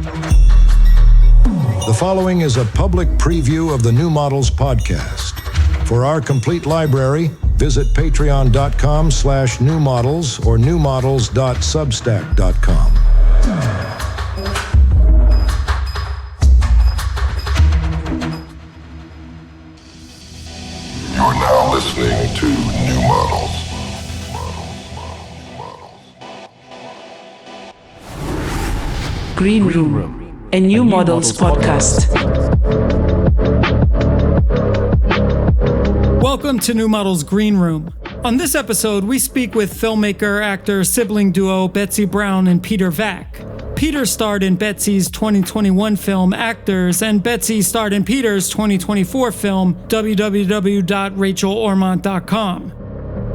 The following is a public preview of the New Models podcast. For our complete library, visit patreon.com/newmodels or newmodels.substack.com. You're now listening to New Models. Greenroom, a New Models podcast. Welcome to New Models Greenroom. On this episode, we speak with filmmaker, actor, sibling duo Betsey Brown and Peter Vack. Peter starred in Betsey's 2021 film Actors, and Betsey starred in Peter's 2024 film www.rachelormont.com.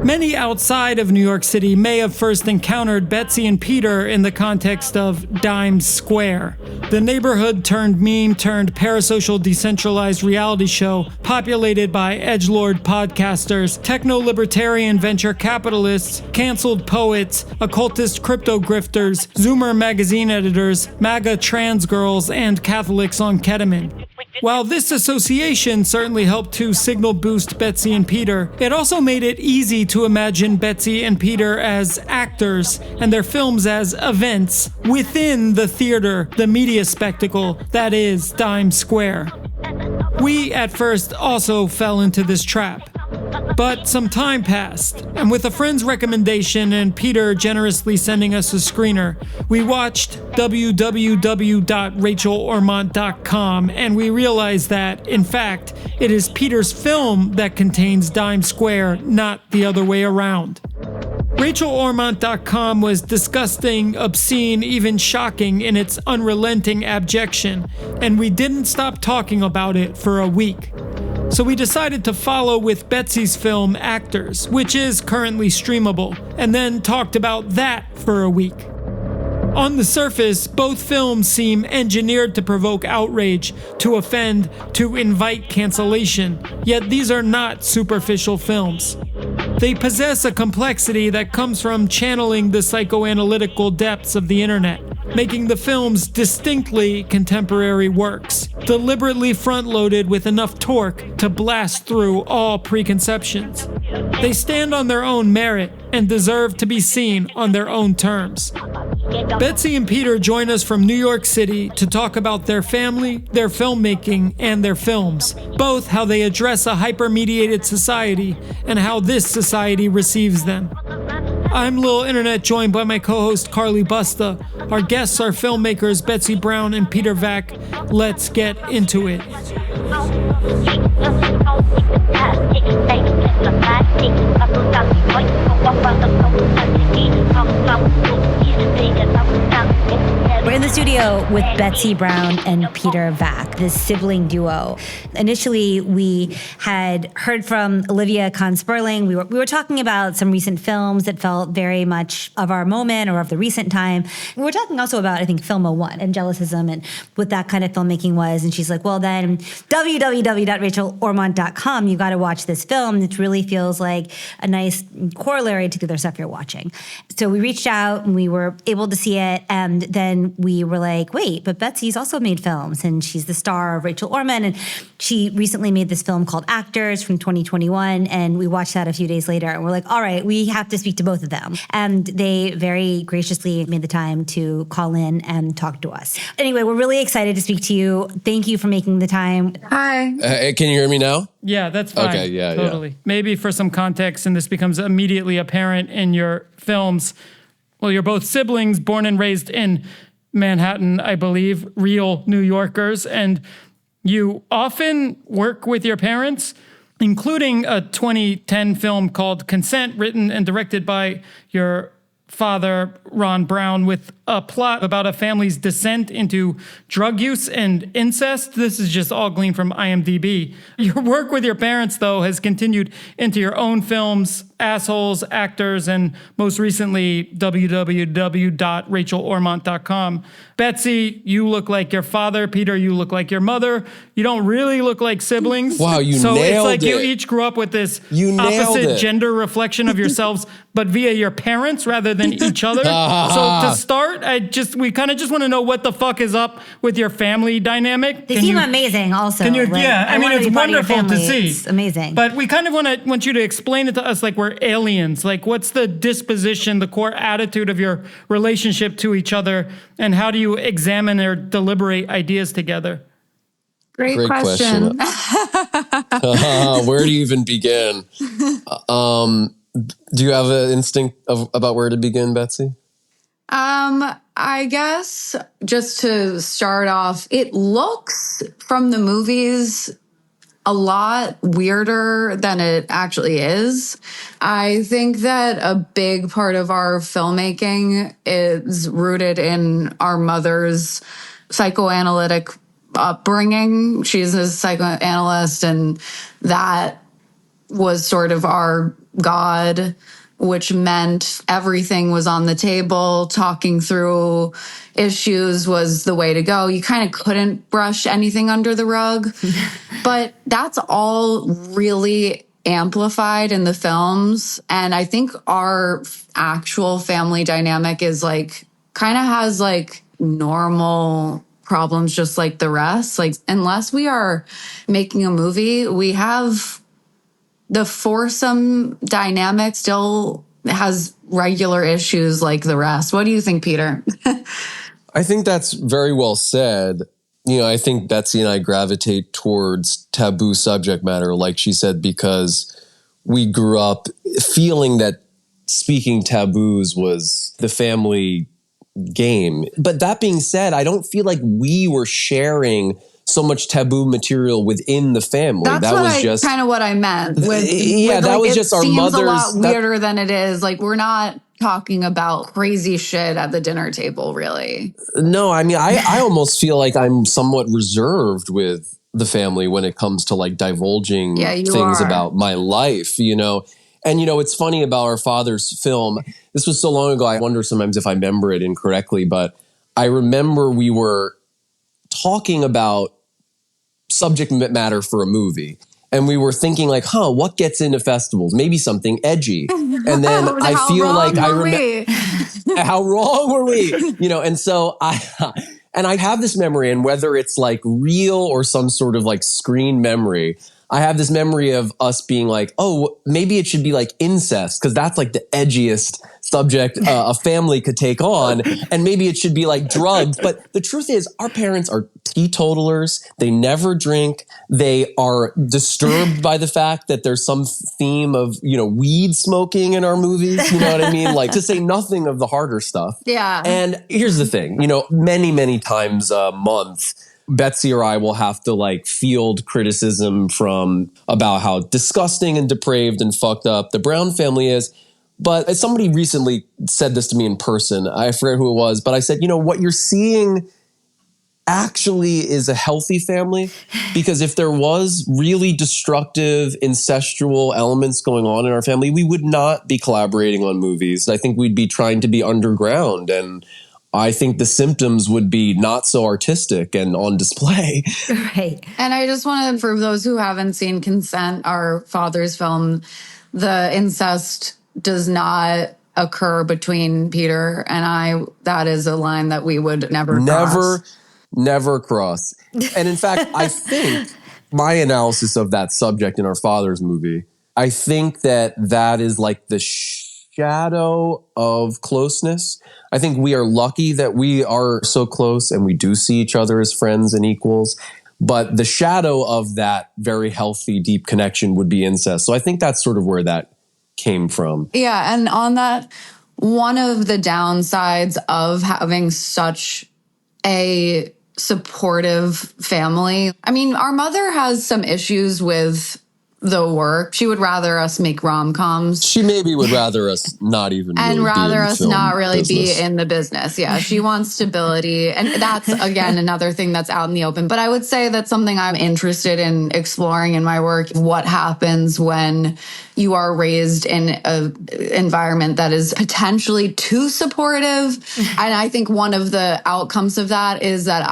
Many outside of New York City may have first encountered Betsey and Peter in the context of Dimes Square, the neighborhood-turned-meme-turned-parasocial decentralized reality show populated by edgelord podcasters, techno-libertarian venture capitalists, canceled poets, occultist crypto grifters, Zoomer magazine editors, MAGA trans girls, and Catholics on ketamine. While this association certainly helped to signal boost Betsey and Peter, it also made it easy to imagine Betsey and Peter as actors and their films as events within the theater, the media spectacle that is Dimes Square. We at first also fell into this trap. But some time passed, and with a friend's recommendation and Peter generously sending us a screener, we watched www.rachelormont.com, and we realized that, in fact, it is Peter's film that contains Dimes Square, not the other way around. RachelOrmont.com was disgusting, obscene, even shocking in its unrelenting abjection, and we didn't stop talking about it for a week. So we decided to follow with Betsey's film Actors, which is currently streamable, and then talked about that for a week. On the surface, both films seem engineered to provoke outrage, to offend, to invite cancellation, yet these are not superficial films. They possess a complexity that comes from channeling the psychoanalytical depths of the internet, making the films distinctly contemporary works, deliberately front-loaded with enough torque to blast through all preconceptions. They stand on their own merit and deserve to be seen on their own terms. Betsey and Peter join us from New York City to talk about their family, their filmmaking, and their films, both how they address a hyper-mediated society and how this society receives them. I'm Lil Internet, joined by my co-host Carly Busta. Our guests are filmmakers Betsey Brown and Peter Vack. Let's get into it. We're in the studio with Betsey Brown and Peter Vack, this sibling duo. Initially, we had heard from Olivia Kahn-Sperling. We were talking about some recent films that felt very much of our moment or of the recent time. We were talking also about, I think, Film 01, Angelicism, and what that kind of filmmaking was. And she's like, well, then www.rachelormont.com, you got to watch this film. It really feels like a nice corollary to the other stuff you're watching. So we reached out and we were able to see it. And then we were like, wait, but Betsey's also made films, and she's the star of Rachel Orman, and she recently made this film called Actors from 2021, and we watched that a few days later, and we're like, all right, we have to speak to both of them. And they very graciously made the time to call in and talk to us. Anyway, we're really excited to speak to you. Thank you for making the time. Hi. Can you hear me now? Yeah, that's fine. Okay, yeah, totally. yeah. Maybe for some context, and this becomes immediately apparent in your films. Well, you're both siblings, born and raised in Manhattan, I believe, real New Yorkers, and you often work with your parents, including a 2010 film called Consent, written and directed by your father, Ron Brown, with a plot about a family's descent into drug use and incest. This is just all gleaned from IMDb. Your work with your parents, though, has continued into your own films, Assholes, Actors, and most recently, www.rachelormont.com. Betsey, you look like your father. Peter, you look like your mother. You don't really look like siblings. Wow, you so nailed it. So it's like you each grew up with this opposite gender reflection of yourselves, but via your parents rather than each other. So to start, start? We kind of just want to know what the fuck is up with your family dynamic. They seem amazing also. Yeah, I mean, it's wonderful to see. It's amazing. But we kind of want you to explain it to us like we're aliens. Like, what's the disposition, the core attitude of your relationship to each other, and how do you examine or deliberate ideas together? Great question. Where do you even begin? Do you have an instinct about where to begin, Betsey? I guess just to start off, it looks from the movies a lot weirder than it actually is. I think that a big part of our filmmaking is rooted in our mother's psychoanalytic upbringing. She's a psychoanalyst, and that was sort of our God, which meant everything was on the table. Talking through issues was the way to go. You kind of couldn't brush anything under the rug. But that's all really amplified in the films. And I think our actual family dynamic is like, kind of has like normal problems just like the rest. Like, unless we are making a movie, we have the foursome dynamic still has regular issues like the rest. What do you think, Peter? I think that's very well said. You know, I think Betsey and I gravitate towards taboo subject matter, like she said, because we grew up feeling that speaking taboos was the family game. But that being said, I don't feel like we were sharing so much taboo material within the family. That's just kind of what I meant. That was just our mother's. It seems a lot weirder than it is. Like, we're not talking about crazy shit at the dinner table, really. No, I mean, I almost feel like I'm somewhat reserved with the family when it comes to like divulging things about my life, you know. And, you know, it's funny about our father's film. This was so long ago, I wonder sometimes if I remember it incorrectly, but I remember we were talking about subject matter for a movie. And we were thinking like, what gets into festivals? Maybe something edgy. And then I feel like I remember how wrong were we? You know, and so I have this memory, and whether it's like real or some sort of like screen memory, I have this memory of us being like, oh, maybe it should be like incest, because that's like the edgiest subject a family could take on. And maybe it should be like drugs. But the truth is, our parents are teetotalers. They never drink. They are disturbed by the fact that there's some theme of, you know, weed smoking in our movies. You know what I mean? Like, to say nothing of the harder stuff. Yeah. And here's the thing, you know, many times a month, Betsey or I will have to like field criticism about how disgusting and depraved and fucked up the Brown family is. But as somebody recently said this to me in person, I forget who it was, but I said, you know, what you're seeing actually is a healthy family, because if there was really destructive, incestual elements going on in our family, we would not be collaborating on movies. I think we'd be trying to be underground, and I think the symptoms would be not so artistic and on display. Right. And I just want to, for those who haven't seen Consent, our father's film, the incest does not occur between Peter and I. That is a line that we would never cross. Never cross. And in fact, I think my analysis of that subject in our father's movie, I think that is like the shadow of closeness. I think we are lucky that we are so close and we do see each other as friends and equals. But the shadow of that very healthy, deep connection would be incest. So I think that's sort of where that came from. Yeah. And on that, one of the downsides of having such a supportive family, I mean, our mother has some issues with the work. She would rather us make rom-coms. She maybe would rather us not even and really rather be in us film not really business. be in the business. Yeah, she wants stability. And that's, again, another thing that's out in the open. But I would say that's something I'm interested in exploring in my work. What happens when you are raised in an environment that is potentially too supportive? And I think one of the outcomes of that is that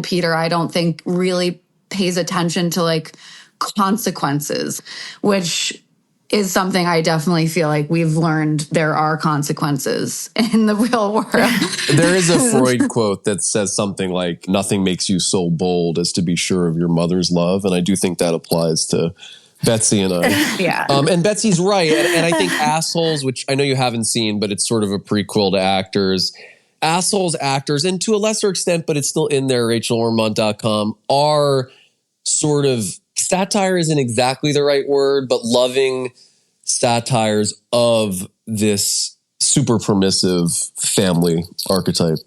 Peter, I don't think really pays attention to like consequences, which is something I definitely feel like we've learned there are consequences in the real world. There is a Freud quote that says something like, nothing makes you so bold as to be sure of your mother's love. And I do think that applies to Betsey and I. Yeah. And Betsey's right. And I think Assholes, which I know you haven't seen, but it's sort of a prequel to Actors. Assholes, Actors, and to a lesser extent, but it's still in there, RachelOrmont.com, are sort of, satire isn't exactly the right word, but loving satires of this super permissive family archetype.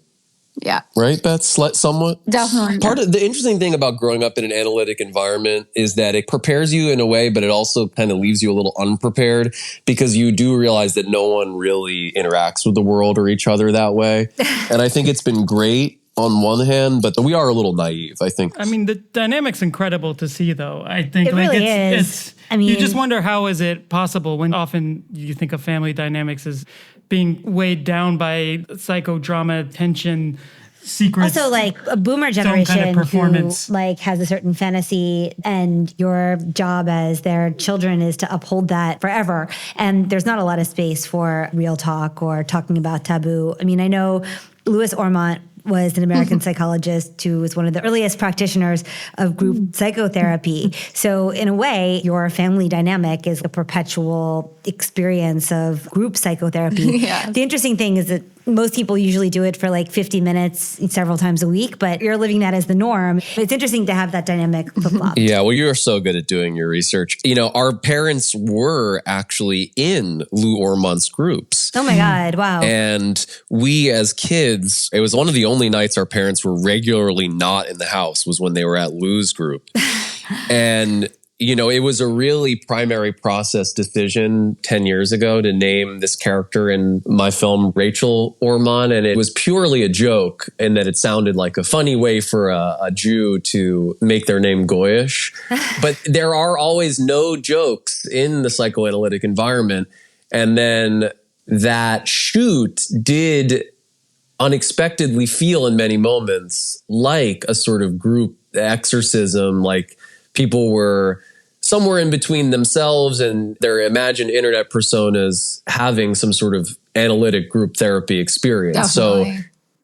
Yeah. Right, Bets? Somewhat? Definitely. Part of the interesting thing about growing up in an analytic environment is that it prepares you in a way, but it also kind of leaves you a little unprepared because you do realize that no one really interacts with the world or each other that way. And I think it's been great on one hand, but we are a little naive, I think. I mean, the dynamic's incredible to see, though. I think it really is. I mean, you just wonder, how is it possible when often you think of family dynamics as being weighed down by psychodrama, tension, secrets. Also, like a boomer generation who like has a certain fantasy, and your job as their children is to uphold that forever. And there's not a lot of space for real talk or talking about taboo. I mean, I know Louis Ormont was an American psychologist who was one of the earliest practitioners of group psychotherapy. So in a way, your family dynamic is a perpetual experience of group psychotherapy. Yeah. The interesting thing is that most people usually do it for like 50 minutes several times a week, but you're living that as the norm. It's interesting to have that dynamic flip-flop. Yeah, well, you're so good at doing your research. You know, our parents were actually in Lou Ormont's groups. Oh my God, wow. And we as kids, it was one of the only nights our parents were regularly not in the house was when they were at Lou's group. And you know, it was a really primary process decision 10 years ago to name this character in my film Rachel Ormont. And it was purely a joke in that it sounded like a funny way for a Jew to make their name Goyish. But there are always no jokes in the psychoanalytic environment. And then that shoot did unexpectedly feel in many moments like a sort of group exorcism, like people were somewhere in between themselves and their imagined internet personas having some sort of analytic group therapy experience. Definitely. So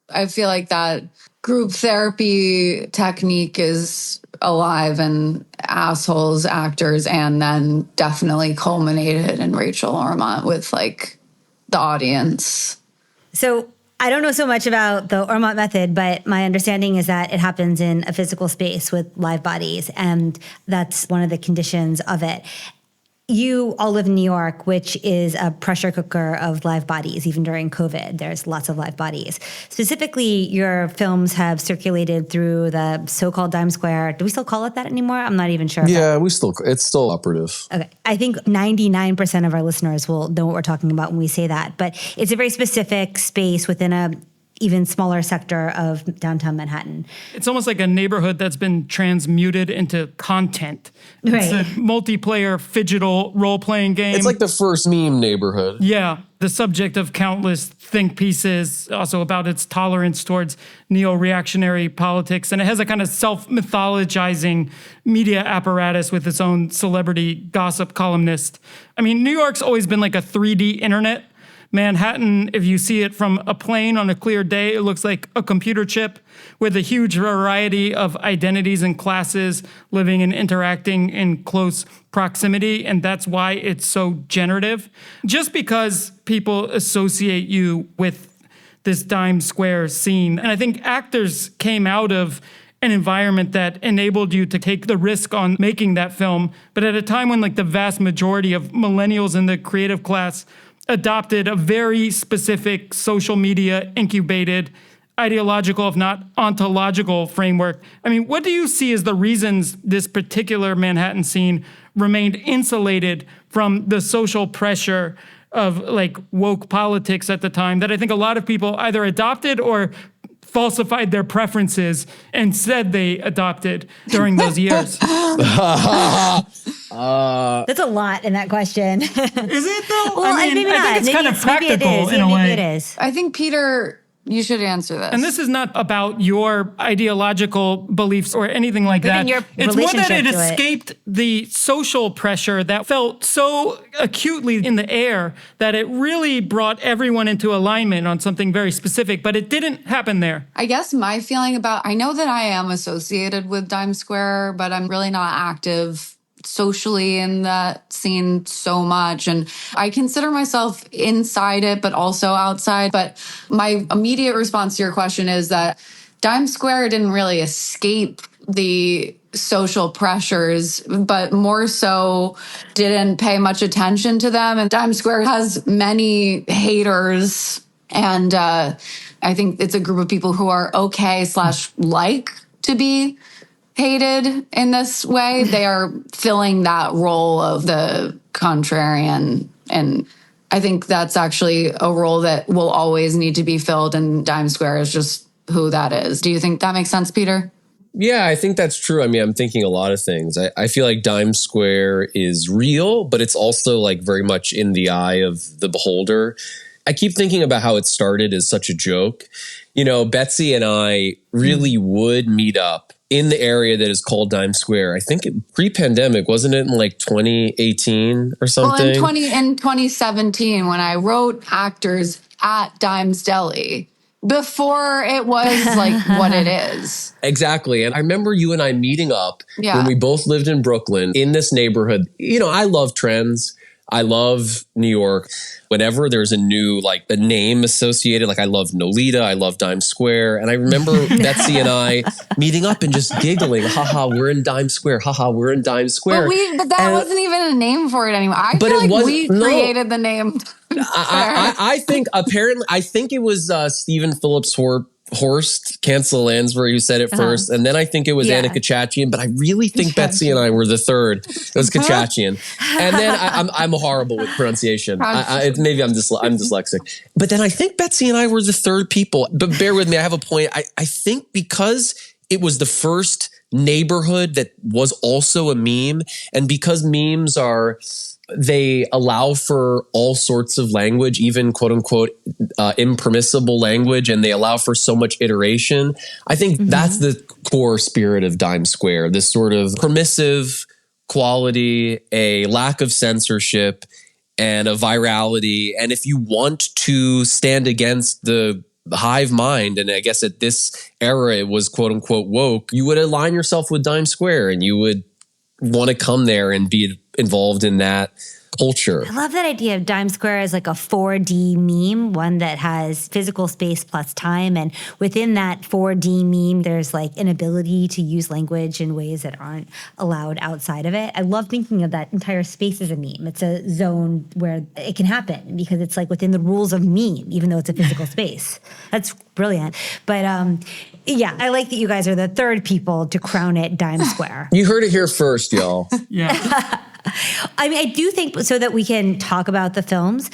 I feel like that group therapy technique is alive in Assholes, Actors, and then definitely culminated in Rachel Ormont with like the audience. So I don't know so much about the Ormont method, but my understanding is that it happens in a physical space with live bodies, and that's one of the conditions of it. You all live in New York, which is a pressure cooker of live bodies. Even during COVID, there's lots of live bodies. Specifically, your films have circulated through the so-called Dime Square. Do we still call it that anymore? I'm not even sure. yeah, it's still operative. Okay. I think 99% of our listeners will know what we're talking about when we say that. But it's a very specific space within a even smaller sector of downtown Manhattan. It's almost like a neighborhood that's been transmuted into content. Right. It's a multiplayer, phygital role-playing game. It's like the first meme neighborhood. Yeah, the subject of countless think pieces, also about its tolerance towards neo-reactionary politics. And it has a kind of self-mythologizing media apparatus with its own celebrity gossip columnist. I mean, New York's always been like a 3D internet. Manhattan, if you see it from a plane on a clear day, it looks like a computer chip with a huge variety of identities and classes living and interacting in close proximity. And that's why it's so generative. Just because people associate you with this Dime Square scene. And I think Actors came out of an environment that enabled you to take the risk on making that film. But at a time when like the vast majority of millennials in the creative class adopted a very specific social media incubated ideological, if not ontological framework. I mean, what do you see as the reasons this particular Manhattan scene remained insulated from the social pressure of like woke politics at the time that I think a lot of people either adopted or falsified their preferences and said they adopted during those years? That's a lot in that question. Is it though? Well, I mean, maybe not. I think it's kind of practical in a way. Maybe it is. I think Peter You should answer this. And this is not about your ideological beliefs or anything like that. It's more that it escaped the social pressure that felt so acutely in the air that it really brought everyone into alignment on something very specific, but it didn't happen there. I guess my feeling I know that I am associated with Times Square, but I'm really not active socially in that scene so much. And I consider myself inside it, but also outside. But my immediate response to your question is that Times Square didn't really escape the social pressures, but more so didn't pay much attention to them. And Times Square has many haters. And I think it's a group of people who are okay/like to be hated in this way. They are filling that role of the contrarian. And I think that's actually a role that will always need to be filled. And Times Square is just who that is. Do you think that makes sense, Peter? Yeah, I think that's true. I mean, I'm thinking a lot of things. I feel like Times Square is real, but it's also like very much in the eye of the beholder. I keep thinking about how it started as such a joke. You know, Betsey and I really would meet up in the area that is called Times Square. I think pre-pandemic, wasn't it in like 2018 or something? Well, in 2017, when I wrote actors at Dimes Deli, before it was like what it is. Exactly. And I remember you and I meeting up when we both lived in Brooklyn in this neighborhood. You know, I love trends. I love New York. Whenever there's a new, like, a name associated, like I love Nolita, I love Times Square. And I remember Betsey and I meeting up and just giggling, haha, we're in Times Square, haha, we're in Times Square. But that wasn't even a name for it anymore. I feel like we created the name. I think it was Stephen Phillips Horst, Cancel Lansbury, who said it first. And then I think it was Anna Kachachian, but I really think Betsey and I were the third. It was Kachachian. And then I'm horrible with pronunciation. Maybe I'm dyslexic. But then I think Betsey and I were the third people. But bear with me, I have a point. I think because it was the first neighborhood that was also a meme, and because memes they allow for all sorts of language, even quote unquote impermissible language, and they allow for so much iteration. I think that's the core spirit of Times Square, this sort of permissive quality, a lack of censorship, and a virality. And if you want to stand against the hive mind, and I guess at this era it was quote unquote woke, you would align yourself with Times Square and you would want to come there and be involved in that culture. I love that idea of Times Square as like a 4D meme, one that has physical space plus time. And within that 4D meme, there's like an ability to use language in ways that aren't allowed outside of it. I love thinking of that entire space as a meme. It's a zone where it can happen because it's like within the rules of meme, even though it's a physical space. That's brilliant. But yeah, I like that you guys are the third people to crown it Times Square. You heard it here first, y'all. Yeah. I mean, I do think so that we can talk about the films.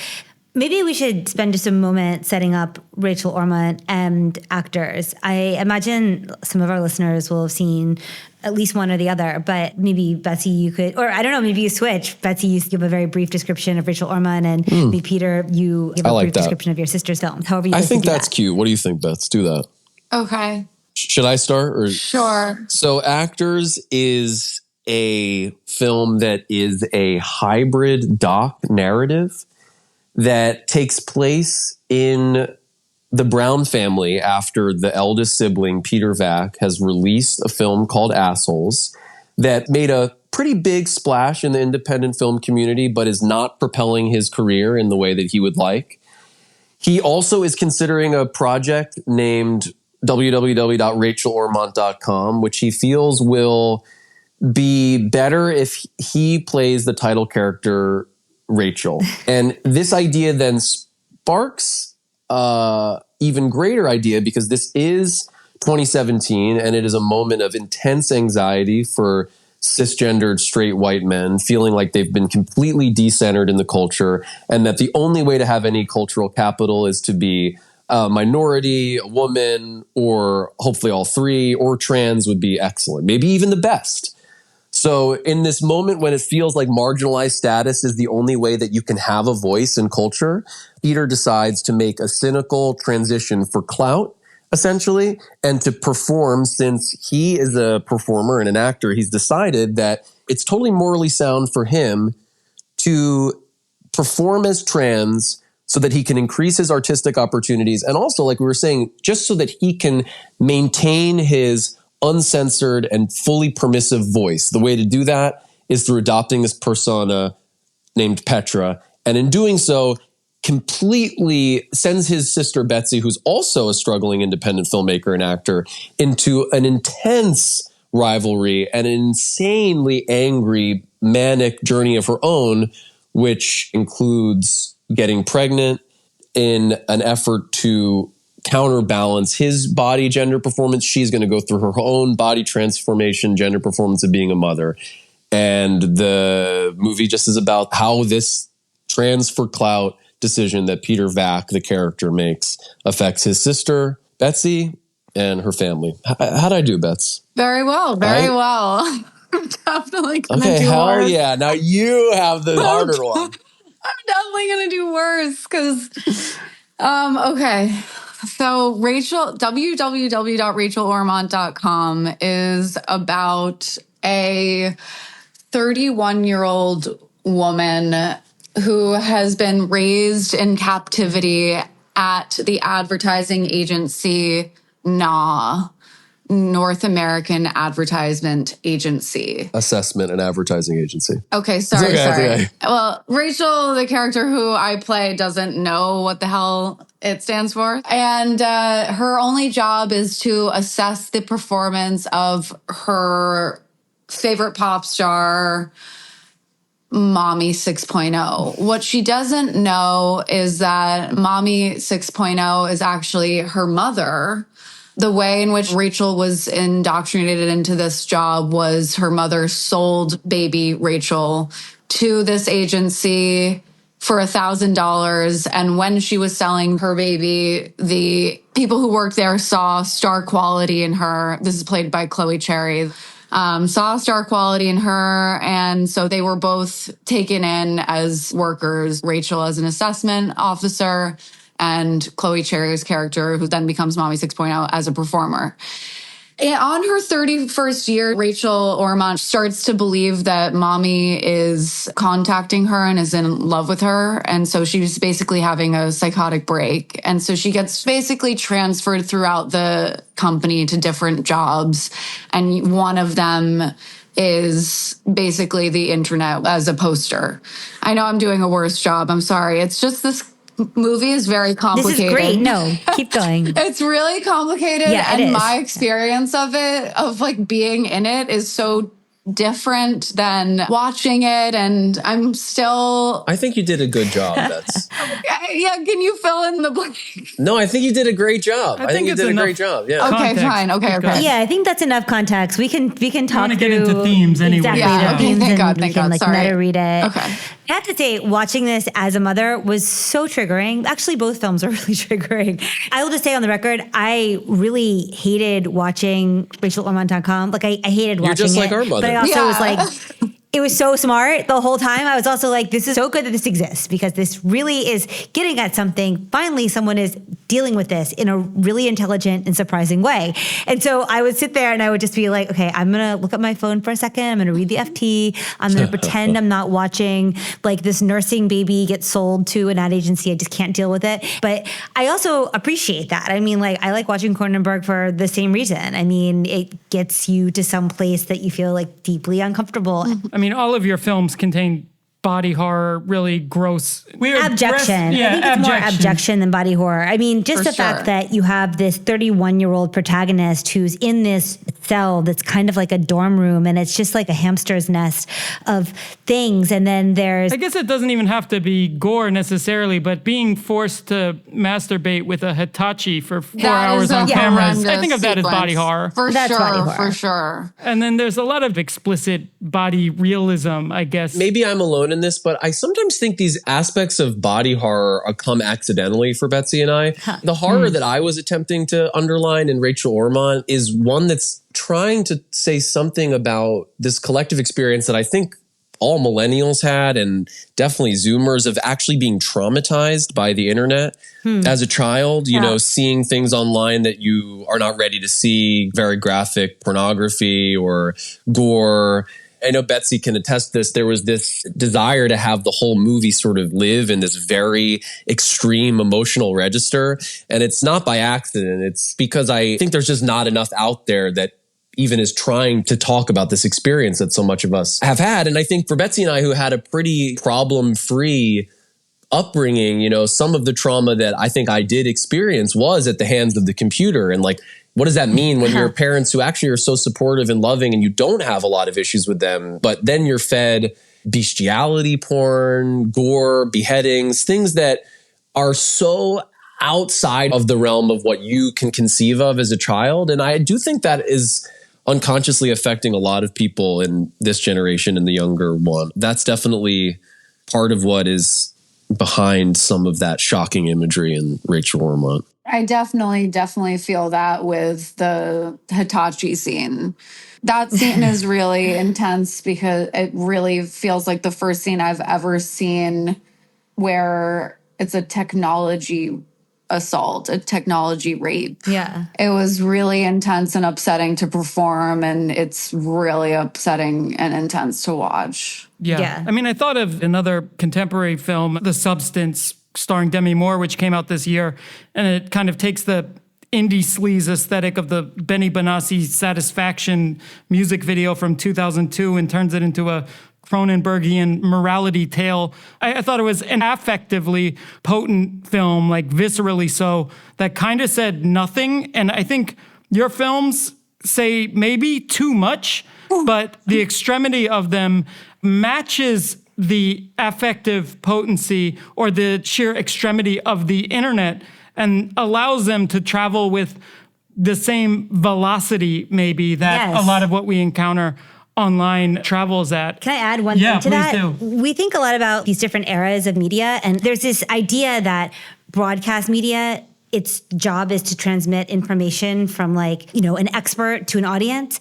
Maybe we should spend just a moment setting up Rachel Ormond and actors. I imagine some of our listeners will have seen at least one or the other, but maybe Betsey, you could, or I don't know, maybe you switch. Betsey, you give a very brief description of Rachel Ormond, and maybe Peter, you give a brief description of your sister's film. However you I think that's cute. What do you think, Beth? Let's do that. Okay. Should I start? Or? Sure. So Actors is a film that is a hybrid doc narrative that takes place in the Brown family after the eldest sibling, Peter Vack, has released a film called Assholes that made a pretty big splash in the independent film community, but is not propelling his career in the way that he would like. He also is considering a project named www.rachelormond.com, which he feels will be better if he plays the title character Rachel. And this idea then sparks even greater idea, because this is 2017 and it is a moment of intense anxiety for cisgendered straight white men feeling like they've been completely decentered in the culture, and that the only way to have any cultural capital is to be a minority, a woman, or hopefully all three, or trans would be excellent, maybe even the best. So in this moment when it feels like marginalized status is the only way that you can have a voice in culture, Peter decides to make a cynical transition for clout, essentially, and to perform. Since he is a performer and an actor, he's decided that it's totally morally sound for him to perform as trans so that he can increase his artistic opportunities. And also, like we were saying, just so that he can maintain his uncensored and fully permissive voice. The way to do that is through adopting this persona named Petra. And in doing so, completely sends his sister Betsey, who's also a struggling independent filmmaker and actor, into an intense rivalry and an insanely angry, manic journey of her own, which includes getting pregnant in an effort to counterbalance his body gender performance. She's going to go through her own body transformation, gender performance of being a mother. And the movie just is about how this trans for clout decision that Peter Vack, the character, makes affects his sister, Betsey, and her family. How'd I do, Bets? Very well. Very well. I'm definitely going to do hell worse. Yeah. Now you have the harder one. I'm definitely going to do worse because, okay. So www.rachelormont.com is about a 31-year-old woman who has been raised in captivity at the advertising agency North American Advertisement Agency. Assessment and Advertising Agency. Okay, sorry. Okay. Well, Rachel, the character who I play, doesn't know what the hell it stands for. And her only job is to assess the performance of her favorite pop star, Mommy 6.0. What she doesn't know is that Mommy 6.0 is actually her mother. The way in which Rachel was indoctrinated into this job was her mother sold baby Rachel to this agency for $1,000. And when she was selling her baby, the people who worked there saw star quality in her. This is played by Chloe Cherry. Saw star quality in her. And so they were both taken in as workers, Rachel as an assessment officer and Chloe Cherry's character, who then becomes Mommy 6.0 as a performer. And on her 31st year, Rachel Ormont starts to believe that Mommy is contacting her and is in love with her. And so she's basically having a psychotic break. And so she gets basically transferred throughout the company to different jobs. And one of them is basically the internet as a poster. I know I'm doing a worse job. I'm sorry. It's just this movie is very complicated. This is great. No, keep going. It's really complicated. Yeah, and my experience of it, of like being in it, is so different than watching it. And I'm still... I think you did a good job, Bets. Yeah, can you fill in the blank? No, I think you did a great job. I think you did a great job. Yeah. Okay, Context. fine. Okay. Yeah, I think that's enough context. We can talk to through... get into themes anyway. Exactly, Yeah, the okay, themes, thank and God, we thank can God. like Sorry. meta read it. Okay. I have to say, watching this as a mother was so triggering. Actually, both films are really triggering. I will just say on the record, I really hated watching RachelOrmont.com. Like, I hated watching it. You're just like our mother. But I also was like... It was so smart the whole time. I was also like, this is so good that this exists because this really is getting at something. Finally, someone is dealing with this in a really intelligent and surprising way. And so I would sit there and I would just be like, okay, I'm going to look at my phone for a second. I'm going to read the FT. I'm going to pretend I'm not watching like this nursing baby get sold to an ad agency. I just can't deal with it. But I also appreciate that. I mean, like, I like watching Cronenberg for the same reason. I mean, it gets you to some place that you feel like deeply uncomfortable. I mean, all of your films contain body horror, really gross, weird. Abjection. I think it's more abjection than body horror. I mean, just the fact that you have this 31-year-old protagonist who's in this cell that's kind of like a dorm room, and it's just like a hamster's nest of things. And then there's... I guess it doesn't even have to be gore necessarily, but being forced to masturbate with a Hitachi for 4 hours on camera, I think of that as body horror. For sure. And then there's a lot of explicit body realism, I guess. Maybe I'm alone in this, but I sometimes think these aspects of body horror come accidentally for Betsey and I. The horror that I was attempting to underline in Rachel Ormond is one that's trying to say something about this collective experience that I think all millennials had, and definitely Zoomers, of actually being traumatized by the internet as a child, you know, seeing things online that you are not ready to see, very graphic pornography or gore. I know Betsey can attest to this. There was this desire to have the whole movie sort of live in this very extreme emotional register. And it's not by accident. It's because I think there's just not enough out there that even is trying to talk about this experience that so much of us have had. And I think for Betsey and I, who had a pretty problem-free upbringing, you know, some of the trauma that I think I did experience was at the hands of the computer. And like, what does that mean when your parents who actually are so supportive and loving and you don't have a lot of issues with them, but then you're fed bestiality porn, gore, beheadings, things that are so outside of the realm of what you can conceive of as a child. And I do think that is unconsciously affecting a lot of people in this generation and the younger one. That's definitely part of what is behind some of that shocking imagery in Rachel Ormond. I definitely feel that with the Hitachi scene. That scene is really intense because it really feels like the first scene I've ever seen where it's a technology assault, a technology rape. Yeah. It was really intense and upsetting to perform, and it's really upsetting and intense to watch. Yeah. I mean, I thought of another contemporary film, The Substance, starring Demi Moore, which came out this year, and it kind of takes the indie sleaze aesthetic of the Benny Benassi Satisfaction music video from 2002 and turns it into a Cronenbergian morality tale. I thought it was an affectively potent film, like viscerally so, that kind of said nothing. And I think your films say maybe too much, but the extremity of them matches the affective potency or the sheer extremity of the internet and allows them to travel with the same velocity maybe that a lot of what we encounter online travels at. Can I add one thing to that? Do. We think a lot about these different eras of media, and there's this idea that broadcast media, its job is to transmit information from like, you know, an expert to an audience.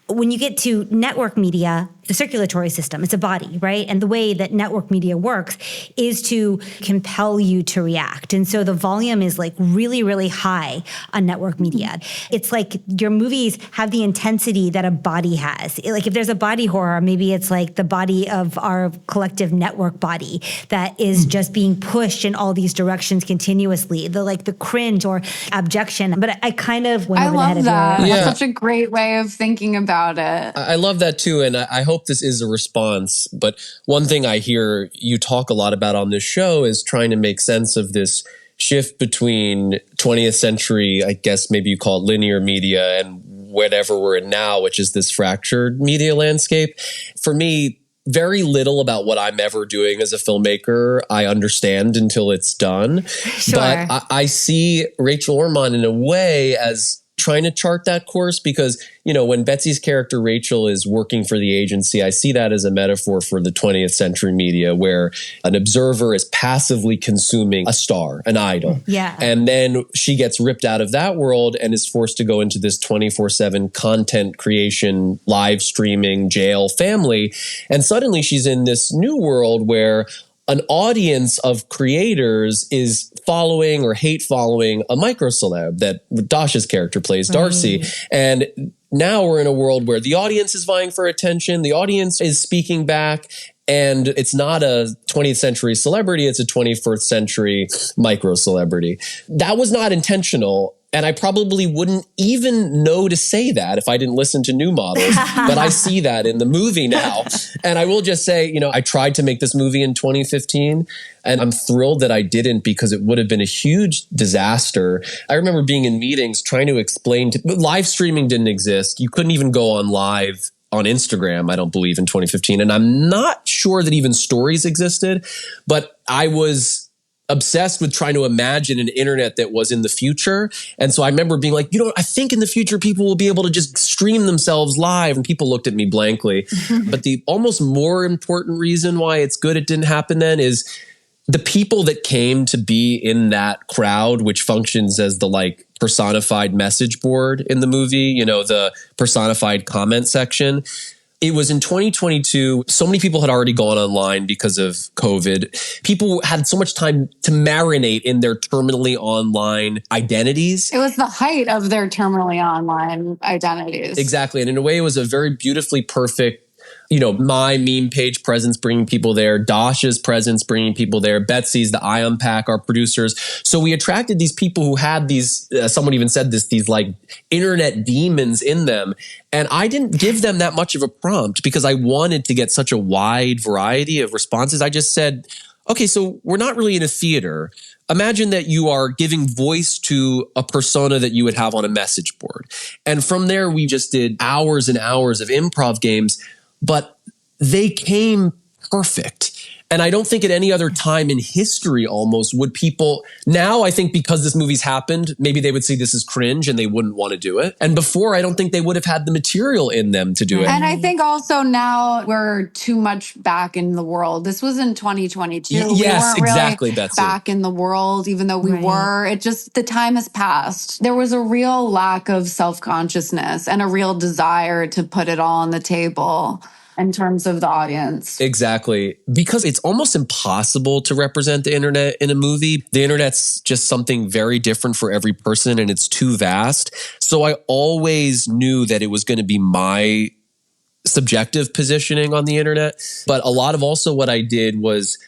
When you get to network media, the circulatory system, it's a body, right? And the way that network media works is to compel you to react. And so the volume is like really, really high on network media. It's like your movies have the intensity that a body has. Like if there's a body horror, maybe it's like the body of our collective network body that is just being pushed in all these directions continuously. The cringe or abjection. But I kind of went over the head of that. your... That's such a great way of thinking about it. I love that too. And I hope this is a response. But one thing I hear you talk a lot about on this show is trying to make sense of this shift between 20th century, I guess maybe you call it linear media, and whatever we're in now, which is this fractured media landscape. For me, very little about what I'm ever doing as a filmmaker I understand until it's done. Sure. But I see Rachel Ormond in a way as trying to chart that course because, you know, when Betsey's character Rachel is working for the agency, I see that as a metaphor for the 20th century media where an observer is passively consuming a star, an idol. Yeah. And then she gets ripped out of that world and is forced to go into this 24/7 content creation, live streaming, jail family. And suddenly she's in this new world where an audience of creators is following or hate following a micro celeb that Dasha's character plays, Darcy. And now we're in a world where the audience is vying for attention. The audience is speaking back. And it's not a 20th century celebrity. It's a 21st century micro celebrity. That was not intentional. And I probably wouldn't even know to say that if I didn't listen to New Models. But I see that in the movie now. And I will just say, you know, I tried to make this movie in 2015 and I'm thrilled that I didn't because it would have been a huge disaster. I remember being in meetings trying to explain live streaming didn't exist. You couldn't even go on live on Instagram, I don't believe, in 2015. And I'm not sure that even stories existed, but I was obsessed with trying to imagine an internet that was in the future. And so I remember being like, I think in the future people will be able to just stream themselves live. And people looked at me blankly. But the almost more important reason why it's good it didn't happen then is the people that came to be in that crowd, which functions as the like personified message board in the movie, the personified comment section. It was in 2022. So many people had already gone online because of COVID. People had so much time to marinate in their terminally online identities. It was the height of their terminally online identities. Exactly. And in a way, it was a very beautifully perfect, my meme page presence bringing people there, Dasha's presence bringing people there, Betsey's, the I Unpack, our producers. So we attracted these people who had these, someone even said this, these like internet demons in them. And I didn't give them that much of a prompt because I wanted to get such a wide variety of responses. I just said, okay, so we're not really in a theater. Imagine that you are giving voice to a persona that you would have on a message board. And from there, we just did hours and hours of improv games. But they came perfect. And I don't think at any other time in history almost would people, now I think because this movie's happened, maybe they would see this as cringe and they wouldn't want to do it. And before, I don't think they would have had the material in them to do it. And I think also now we're too much back in the world. This was in 2022. Yes, we weren't exactly, really Betsey. back in the world, even though we were. It just, the time has passed. There was a real lack of self-consciousness and a real desire to put it all on the table in terms of the audience. Exactly. Because it's almost impossible to represent the internet in a movie. The internet's just something very different for every person and it's too vast. So I always knew that it was going to be my subjective positioning on the internet. But a lot of also what I did was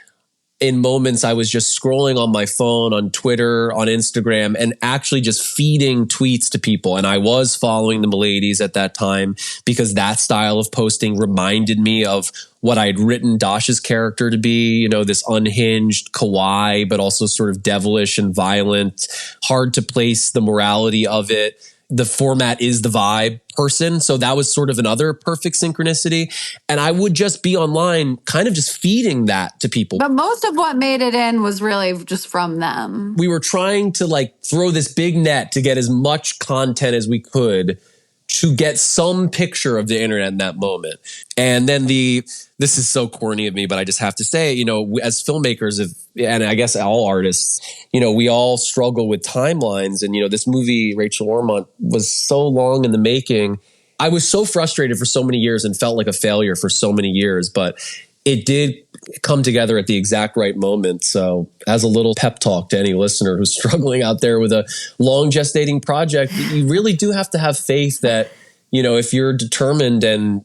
in moments I was just scrolling on my phone, on Twitter, on Instagram, and actually just feeding tweets to people. And I was following the Miladies at that time because that style of posting reminded me of what I had written Dasha's character to be, this unhinged, kawaii, but also sort of devilish and violent, hard to place the morality of it. The format is the vibe person. So that was sort of another perfect synchronicity. And I would just be online kind of just feeding that to people. But most of what made it in was really just from them. We were trying to like throw this big net to get as much content as we could to get some picture of the internet in that moment. And then this is so corny of me, but I just have to say, as filmmakers, and I guess all artists, we all struggle with timelines. And, this movie, Rachel Ormont, was so long in the making. I was so frustrated for so many years and felt like a failure for so many years, but it did come together at the exact right moment. So as a little pep talk to any listener who's struggling out there with a long gestating project, you really do have to have faith that, if you're determined and,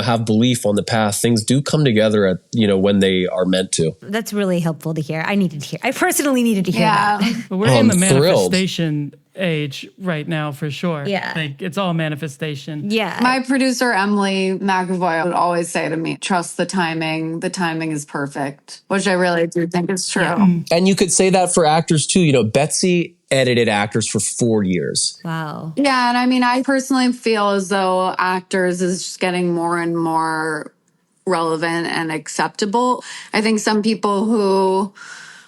have belief on the path, things do come together at, when they are meant to. That's really helpful to hear. I personally needed to hear that. But we're in the manifestation age right now for sure. Yeah. Like it's all manifestation. Yeah. My producer, Emily McAvoy, would always say to me, trust the timing. The timing is perfect, which I really do think is true. Yeah. And you could say that for actors too. Betsey edited actors for 4 years. Wow. Yeah. And I mean, I personally feel as though actors is just getting more and more relevant and acceptable. I think some people who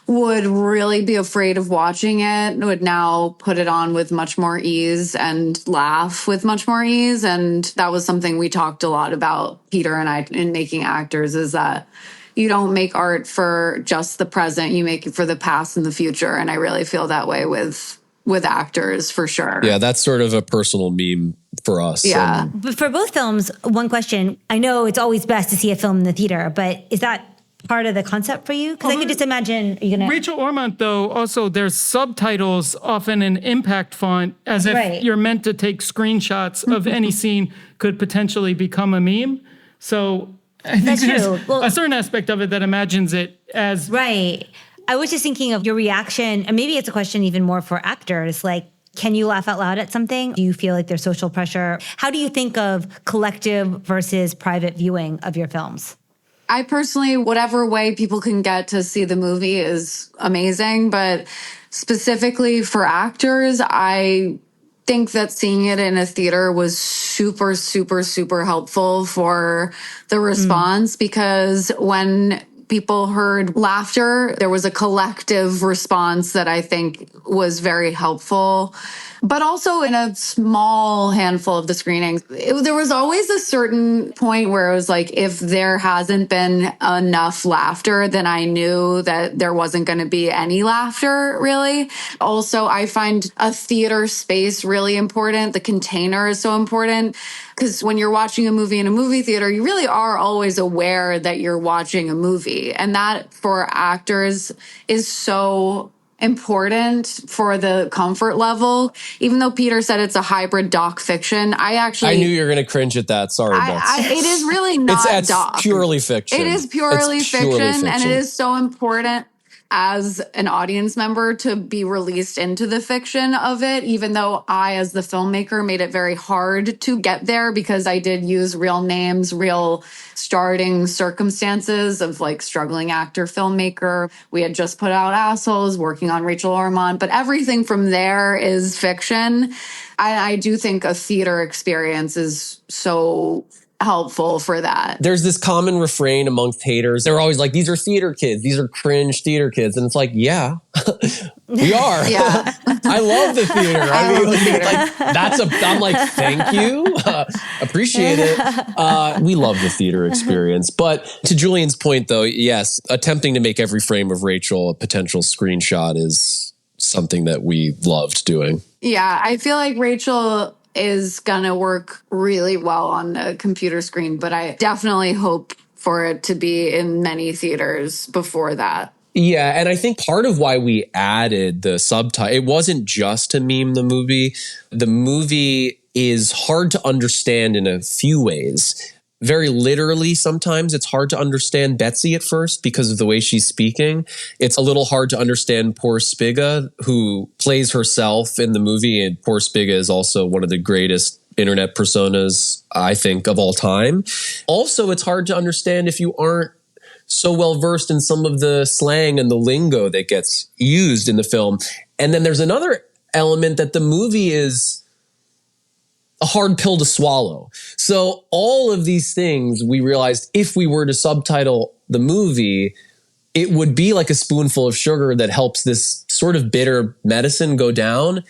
would really be afraid of watching it would now put it on with much more ease and laugh with much more ease. And that was something we talked a lot about, Peter and I, in making actors, is that you don't make art for just the present, you make it for the past and the future. And I really feel that way with actors for sure. Yeah, that's sort of a personal meme for us. Yeah. But for both films, one question, I know it's always best to see a film in the theater, but is that part of the concept for you? Because I could just imagine you're gonna. Rachel Ormont, though, also there's subtitles often in impact font, as if you're meant to take screenshots of any scene could potentially become a meme. So I think there's a certain aspect of it that imagines it as right. I was just thinking of your reaction, and maybe it's a question even more for actors. Like, can you laugh out loud at something? Do you feel like there's social pressure? How do you think of collective versus private viewing of your films? I personally, whatever way people can get to see the movie is amazing. But specifically for actors, I think that seeing it in a theater was super, super, super helpful for the response because when people heard laughter. There was a collective response that I think was very helpful. But also in a small handful of the screenings, there was always a certain point where it was like, if there hasn't been enough laughter, then I knew that there wasn't going to be any laughter, really. Also, I find a theater space really important. The container is so important. Because when you're watching a movie in a movie theater, you really are always aware that you're watching a movie. And that, for actors, is so important for the comfort level. Even though Peter said it's a hybrid doc fiction, I knew you were going to cringe at that. Sorry, Bets. It is really not it's doc. Purely fiction. It is purely fiction, and it is so important as an audience member to be released into the fiction of it, even though I, as the filmmaker, made it very hard to get there because I did use real names, real starting circumstances of like struggling actor, filmmaker. We had just put out Assholes, working on Rachel Ormond, but everything from there is fiction. I do think a theater experience is so helpful for that. There's this common refrain amongst haters. They're always like, these are theater kids. These are cringe theater kids. And it's like, yeah, we are. Yeah. I love the theater. I mean, like, I'm like, thank you. Appreciate it. We love the theater experience. But to Julian's point, though, yes, attempting to make every frame of Rachel a potential screenshot is something that we loved doing. Yeah, I feel like Rachel is gonna work really well on the computer screen, but I definitely hope for it to be in many theaters before that. Yeah, and I think part of why we added the subtitle, it wasn't just to meme the movie. The movie is hard to understand in a few ways. Very literally, sometimes it's hard to understand Betsey at first because of the way she's speaking. It's a little hard to understand poor Spiga, who plays herself in the movie. And poor Spiga is also one of the greatest internet personas, I think, of all time. Also, it's hard to understand if you aren't so well versed in some of the slang and the lingo that gets used in the film. And then there's another element that the movie is a hard pill to swallow. So all of these things, we realized if we were to subtitle the movie, it would be like a spoonful of sugar that helps this sort of bitter medicine go down.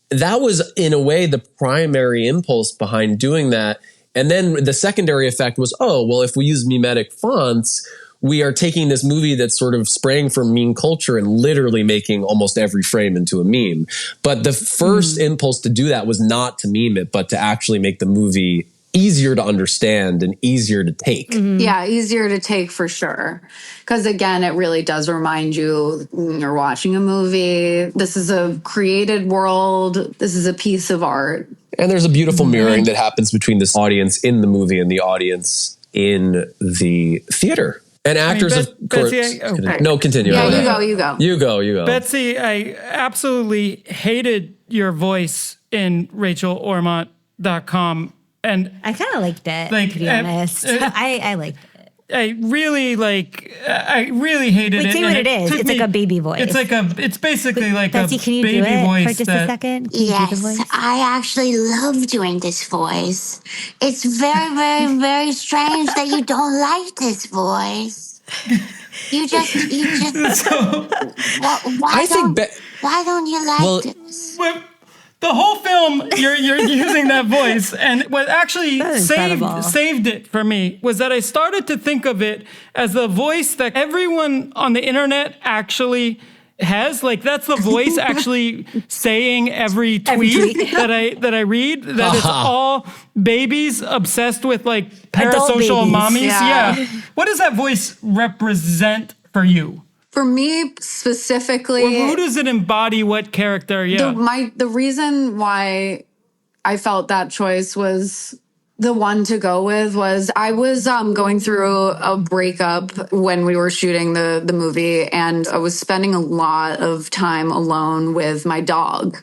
That was, in a way, the primary impulse behind doing that. And then the secondary effect was, oh, well, if we use memetic fonts, we are taking this movie that's sort of sprang from meme culture and literally making almost every frame into a meme. But the first impulse to do that was not to meme it, but to actually make the movie easier to understand and easier to take. Mm-hmm. Yeah, easier to take for sure. Because again, it really does remind you when you're watching a movie, this is a created world. This is a piece of art. And there's a beautiful mirroring that happens between this audience in the movie and the audience in the theater. And actors, of course. No, continue. Yeah, you go. You go. Betsey, I absolutely hated your voice in RachelOrmont.com. And I kind of liked it, to be honest. I liked it. I really hated it. Wait, say what it is. It's like a baby voice. It's basically like Betsey, a can you baby do it voice. For just a second? Can you do the voice? I actually love doing this voice. It's very, very, very strange that you don't like this voice. You just. Why don't you like this? The whole film, you're using that voice, and what actually saved it for me was that I started to think of it as the voice that everyone on the internet actually has. Like, that's the voice actually saying every tweet that I read. That it's all babies obsessed with like parasocial mommies. Yeah. What does that voice represent for you? For me specifically, who does it embody? What character? Yeah. The reason why I felt that choice was the one to go with was I was going through a breakup when we were shooting the movie, and I was spending a lot of time alone with my dog.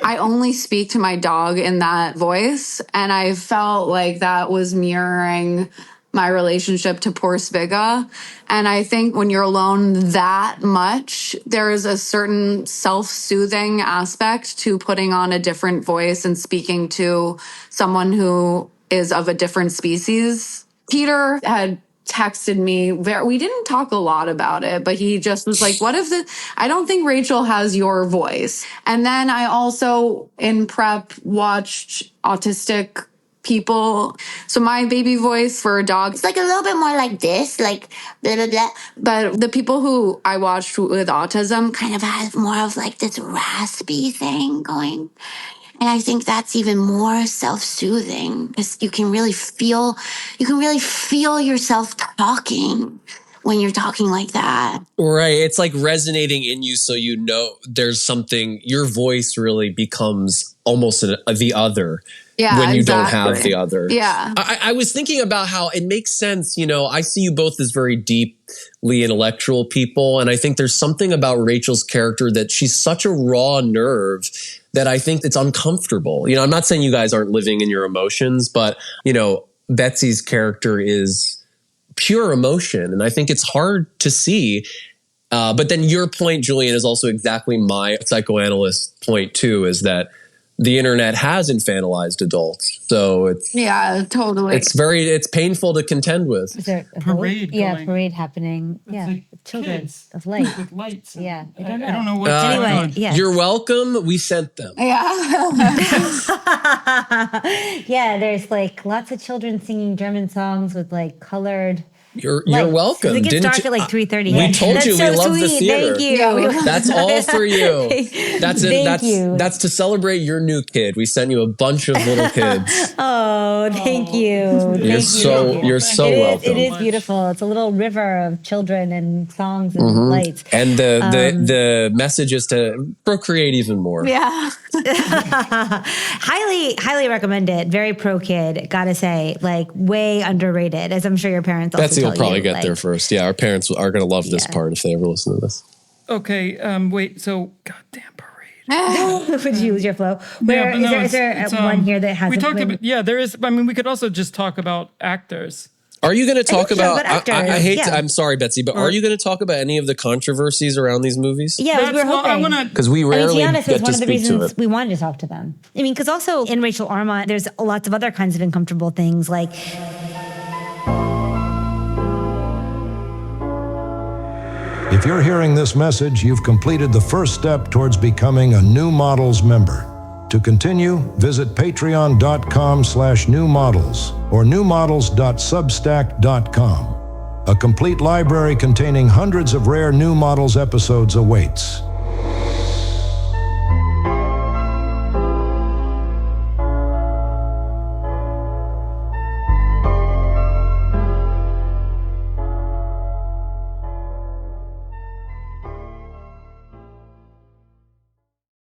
I only speak to my dog in that voice, and I felt like that was mirroring my relationship to poor Spiga. And I think when you're alone that much, there is a certain self-soothing aspect to putting on a different voice and speaking to someone who is of a different species. Peter had texted me. We didn't talk a lot about it, but he just was like, I don't think Rachel has your voice. And then I also, in prep, watched Autistic People. So my baby voice for a dog It's like a little bit more like this, like blah, blah, blah. but the people who I watched with autism Kind of has more of like this raspy thing going. And I think that's even more self-soothing because you can really feel yourself talking when you're talking like that. Right. It's like resonating in you. So, you know, there's something, your voice really becomes almost the other. Yeah, when you exactly. don't have the other. Yeah. I was thinking about how it makes sense. You know, I see you both as very deeply intellectual people. And I think there's something about Rachel's character that she's such a raw nerve that I think it's uncomfortable. You know, I'm not saying you guys aren't living in your emotions, but, you know, Betsey's character is pure emotion. And I think it's hard to see. But then your point, Julian, is also exactly my psychoanalyst point too, is that the internet has infantilized adults. So it's totally. It's painful to contend with. Is there a Parade going. parade happening. Like children kids of light. with lights. Yeah, I don't know what. Anyway, yeah. You're welcome. We sent them. Yeah, there's like lots of children singing German songs with like colored. You're lights. welcome. It gets Didn't dark you? at like 3:30. We told That's you so we love the sweet. theater. Thank you. That's all for you. Thank you. That's to celebrate your new kid. We sent you a bunch of little kids. Oh, thank you. You're so welcome. It is beautiful. It's a little river of children and songs and lights. And the message is to procreate even more. Yeah. Highly recommend it. Very pro kid, gotta say. Like way underrated, as I'm sure your parents also Betsey will tell probably you, get like, there first. Yeah, our parents are going to love this part if they ever listen to this. Okay. Wait. So, goddamn parade. Would you lose your flow? Is there one here that hasn't we talked been? about? Yeah, there is. I mean, we could also just talk about actors. Are you going to talk about? I hate. Yeah. I'm sorry, Betsey, but are you going to talk about any of the controversies around these movies? Yeah, we were hoping. Because we rarely to be honest, get it was one to of the speak to reasons it. we wanted to talk to them. I mean, because also in Rachel Arma, there's lots of other kinds of uncomfortable things, like. If you're hearing this message, you've completed the first step towards becoming a New Models member. To continue, visit patreon.com/newmodels or newmodels.substack.com. A complete library containing hundreds of rare New Models episodes awaits.